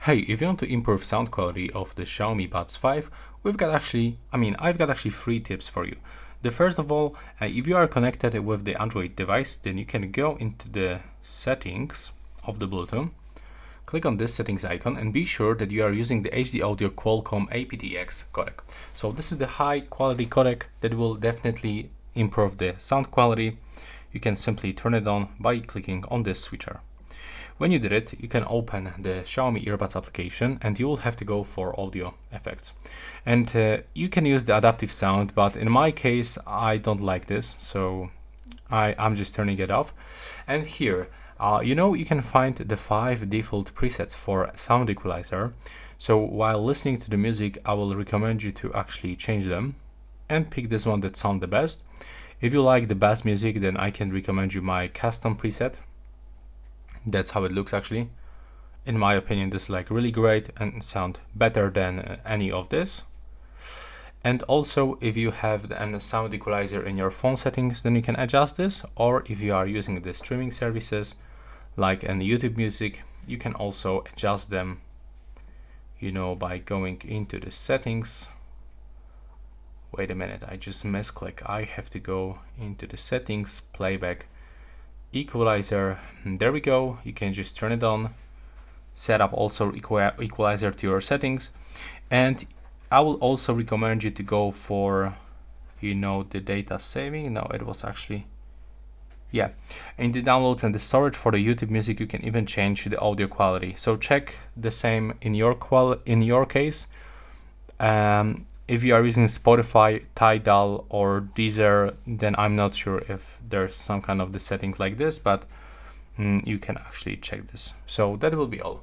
Hey, if you want to improve sound quality of the Xiaomi Buds 5, I've got actually 3 tips for you. The first of all, if you are connected with the Android device, then you can go into the settings of the Bluetooth, click on this settings icon and be sure that you are using the HD Audio Qualcomm aptX codec. So this is the high quality codec that will definitely improve the sound quality. You can simply turn it on by clicking on this switcher. When you did it, you can open the Xiaomi earbuds application and you will have to go for audio effects. And you can use the adaptive sound, but in my case, I don't like this, so I'm just turning it off. And here, you can find the 5 default presets for sound equalizer. So while listening to the music, I will recommend you to actually change them and pick this one that sounds the best. If you like the bass music, then I can recommend you my custom preset. That's how it looks actually. In my opinion, this is like really great and sound better than any of this. And also, if you have the sound equalizer in your phone settings, then you can adjust this. Or if you are using the streaming services like in YouTube Music, you can also adjust them, by going into the settings. Wait a minute, I just misclick. I have to go into the settings, playback, equalizer. There we go. You can just turn it on, set up also equalizer to your settings, and I will also recommend you to go for the data saving. No, it was actually in the downloads and the storage for the YouTube Music. You can even change the audio quality, so check the same in your case. If you are using Spotify, Tidal, or Deezer, then I'm not sure if there's some kind of the settings like this, but you can actually check this. So that will be all.